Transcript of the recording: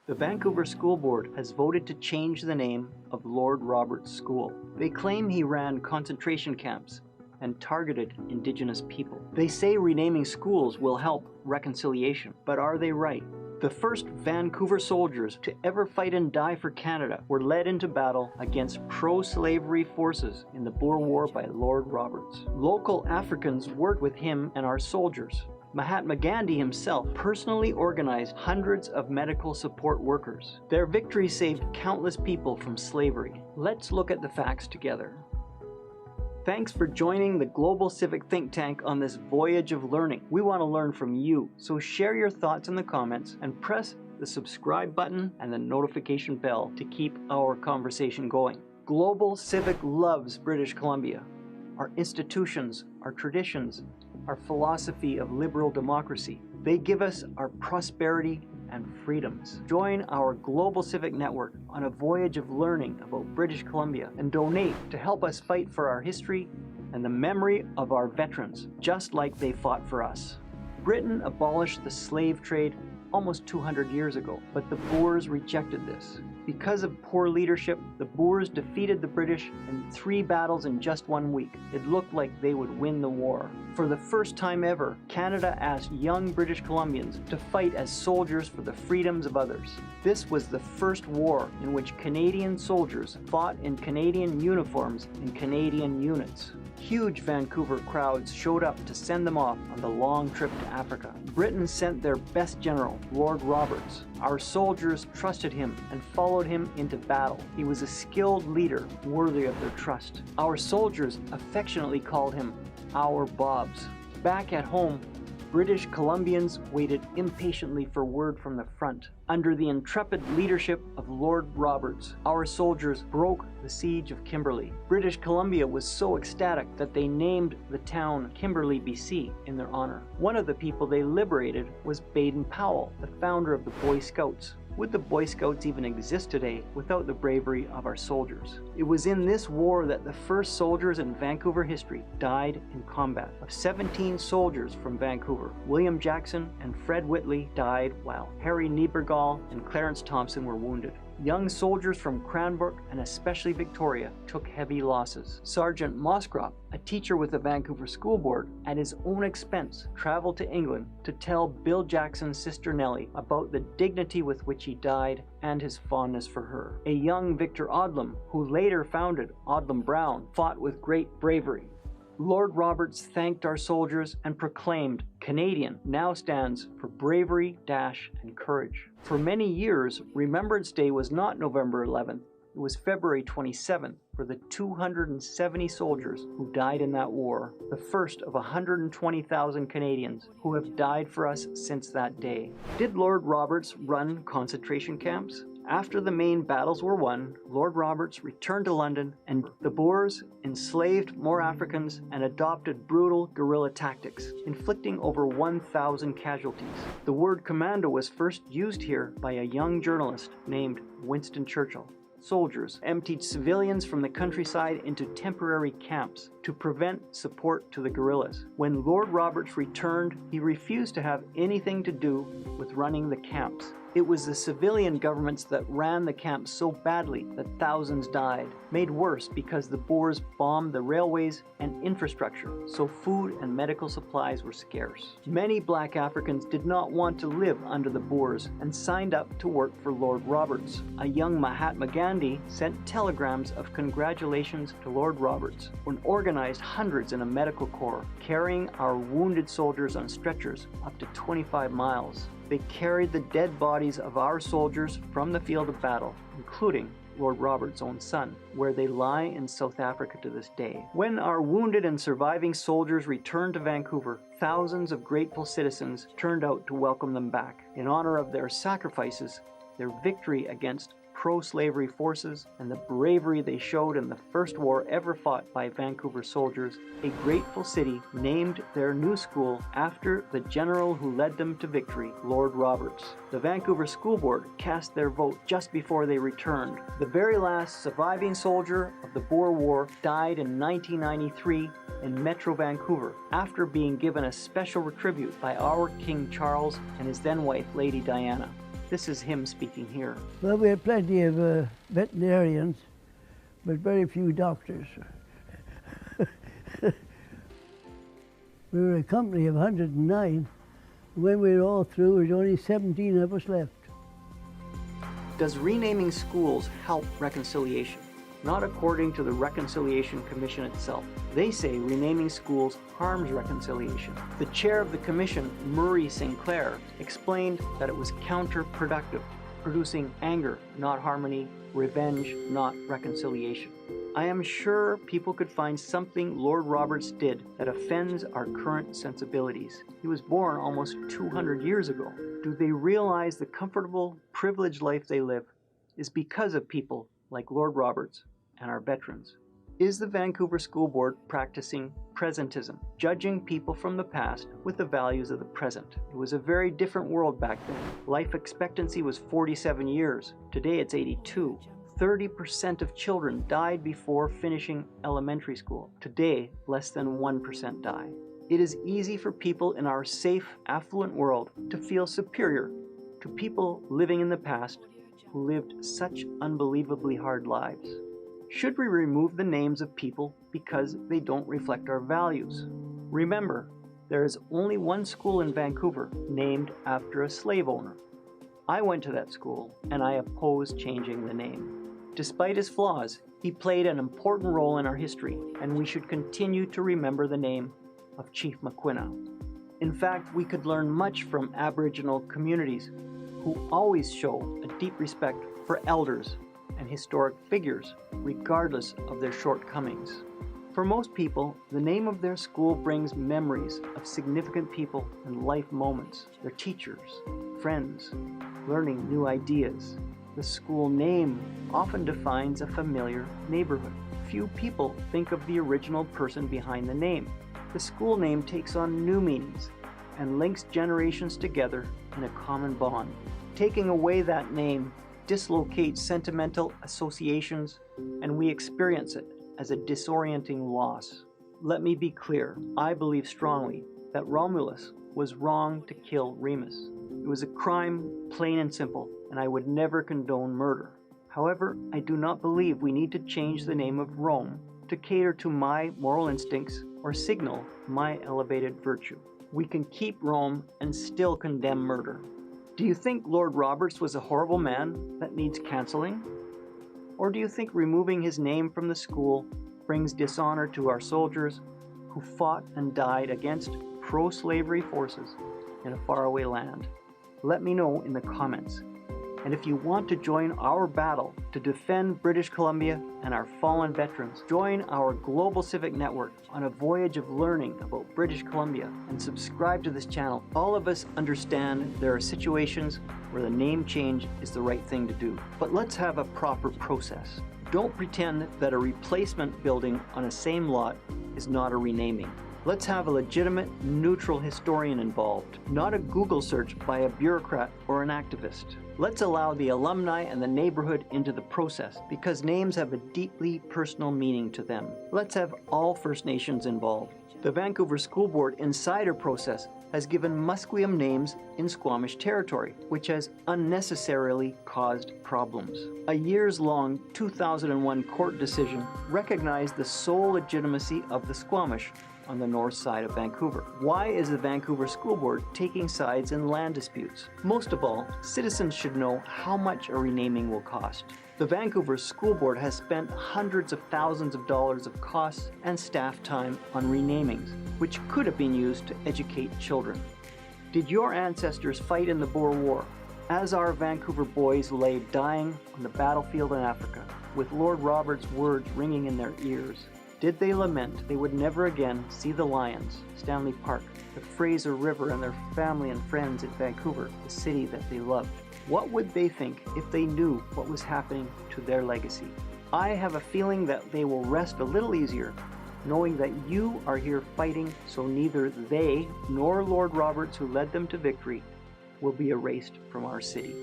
The Vancouver School Board has voted to change the name of Lord Roberts School. They claim he ran concentration camps and targeted Indigenous people. They say renaming schools will help reconciliation, but are they right? The first Vancouver soldiers to ever fight and die for Canada were led into battle against pro-slavery forces in the Boer War by Lord Roberts. Local Africans worked with him and our soldiers. Mahatma Gandhi himself personally organized hundreds of medical support workers. Their victory saved countless people from slavery. Let's look at the facts together. Thanks for joining the Global Civic Think Tank on this voyage of learning. We want to learn from you, so share your thoughts in the comments and press the subscribe button and the notification bell to keep our conversation going. Global Civic loves British Columbia, our institutions, our traditions, our philosophy of liberal democracy. They give us our prosperity and freedoms. Join our Global Civic Network on a voyage of learning about British Columbia and donate to help us fight for our history and the memory of our veterans, just like they fought for us. Britain abolished the slave trade almost 200 years ago, but the Boers rejected this. Because of poor leadership, the Boers defeated the British in 3 battles in just 1 week. It looked like they would win the war. For the first time ever, Canada asked young British Columbians to fight as soldiers for the freedoms of others. This was the first war in which Canadian soldiers fought in Canadian uniforms in Canadian units. Huge Vancouver crowds showed up to send them off on the long trip to Africa. Britain sent their best general, Lord Roberts. Our soldiers trusted him and followed him into battle. He was a skilled leader, worthy of their trust. Our soldiers affectionately called him our Bobs. Back at home, British Columbians waited impatiently for word from the front. Under the intrepid leadership of Lord Roberts, our soldiers broke the siege of Kimberley. British Columbia was so ecstatic that they named the town Kimberley, BC in their honor. One of the people they liberated was Baden-Powell, the founder of the Boy Scouts. Would the Boy Scouts even exist today without the bravery of our soldiers? It was in this war that the first soldiers in Vancouver history died in combat. Of 17 soldiers from Vancouver, William Jackson and Fred Whitley died while Harry Niebergall and Clarence Thompson were wounded. Young soldiers from Cranbrook and especially Victoria took heavy losses. Sergeant Moscrop, a teacher with the Vancouver School Board, at his own expense traveled to England to tell Bill Jackson's sister Nellie about the dignity with which he died and his fondness for her. A young Victor Odlum, who later founded Odlum Brown, fought with great bravery. Lord Roberts thanked our soldiers and proclaimed Canadian now stands for bravery, dash, and courage. For many years, Remembrance Day was not November 11th, it was February 27th for the 270 soldiers who died in that war, the first of 120,000 Canadians who have died for us since that day. Did Lord Roberts run concentration camps? After the main battles were won, Lord Roberts returned to London and the Boers enslaved more Africans and adopted brutal guerrilla tactics, inflicting over 1,000 casualties. The word commando was first used here by a young journalist named Winston Churchill. Soldiers emptied civilians from the countryside into temporary camps to prevent support to the guerrillas. When Lord Roberts returned, he refused to have anything to do with running the camps. It was the civilian governments that ran the camps so badly that thousands died, made worse because the Boers bombed the railways and infrastructure, so food and medical supplies were scarce. Many black Africans did not want to live under the Boers and signed up to work for Lord Roberts. A young Mahatma Gandhi sent telegrams of congratulations to Lord Roberts and organized hundreds in a medical corps, carrying our wounded soldiers on stretchers up to 25 miles. They carried the dead bodies of our soldiers from the field of battle, including Lord Roberts' own son, where they lie in South Africa to this day. When our wounded and surviving soldiers returned to Vancouver, thousands of grateful citizens turned out to welcome them back. In honor of their sacrifices, their victory against pro-slavery forces, and the bravery they showed in the first war ever fought by Vancouver soldiers, a grateful city named their new school after the general who led them to victory, Lord Roberts. The Vancouver School Board cast their vote just before they returned. The very last surviving soldier of the Boer War died in 1993 in Metro Vancouver after being given a special tribute by our King Charles and his then wife, Lady Diana. This is him speaking here. Well, we had plenty of veterinarians, but very few doctors. We were a company of 109. When we were all through, there was only 17 of us left. Does renaming schools help reconciliation? Not according to the Reconciliation Commission itself. They say renaming schools harms reconciliation. The chair of the commission, Murray Sinclair, explained that it was counterproductive, producing anger, not harmony, revenge, not reconciliation. I am sure people could find something Lord Roberts did that offends our current sensibilities. He was born almost 200 years ago. Do they realize the comfortable, privileged life they live is because of people like Lord Roberts and our veterans? Is the Vancouver School Board practicing presentism, judging people from the past with the values of the present? It was a very different world back then. Life expectancy was 47 years. Today it's 82. 30% of children died before finishing elementary school. Today, less than 1% die. It is easy for people in our safe, affluent world to feel superior to people living in the past who lived such unbelievably hard lives. Should we remove the names of people because they don't reflect our values? Remember, there is only one school in Vancouver named after a slave owner. I went to that school and I oppose changing the name. Despite his flaws, he played an important role in our history, and we should continue to remember the name of Chief Maquinna. In fact, we could learn much from Aboriginal communities who always show a deep respect for elders and historic figures, regardless of their shortcomings. For most people, the name of their school brings memories of significant people and life moments, their teachers, friends, learning new ideas. The school name often defines a familiar neighborhood. Few people think of the original person behind the name. The school name takes on new meanings and links generations together in a common bond. Taking away that name dislocates sentimental associations, and we experience it as a disorienting loss. Let me be clear, I believe strongly that Romulus was wrong to kill Remus. It was a crime, plain and simple, and I would never condone murder. However, I do not believe we need to change the name of Rome to cater to my moral instincts or signal my elevated virtue. We can keep Rome and still condemn murder. Do you think Lord Roberts was a horrible man that needs canceling? Or do you think removing his name from the school brings dishonor to our soldiers who fought and died against pro-slavery forces in a faraway land? Let me know in the comments. And if you want to join our battle to defend British Columbia and our fallen veterans, join our global civic network on a voyage of learning about British Columbia and subscribe to this channel. All of us understand there are situations where the name change is the right thing to do. But let's have a proper process. Don't pretend that a replacement building on a same lot is not a renaming. Let's have a legitimate, neutral historian involved, not a Google search by a bureaucrat or an activist. Let's allow the alumni and the neighborhood into the process because names have a deeply personal meaning to them. Let's have all First Nations involved. The Vancouver School Board insider process has given Musqueam names in Squamish territory, which has unnecessarily caused problems. A years-long 2001 court decision recognized the sole legitimacy of the Squamish on the north side of Vancouver. Why is the Vancouver School Board taking sides in land disputes? Most of all, citizens should know how much a renaming will cost. The Vancouver School Board has spent hundreds of thousands of dollars of costs and staff time on renamings, which could have been used to educate children. Did your ancestors fight in the Boer War? As our Vancouver boys lay dying on the battlefield in Africa, with Lord Roberts' words ringing in their ears, did they lament they would never again see the Lions, Stanley Park, the Fraser River, and their family and friends in Vancouver, the city that they loved? What would they think if they knew what was happening to their legacy? I have a feeling that they will rest a little easier, knowing that you are here fighting so neither they nor Lord Roberts, who led them to victory, will be erased from our city.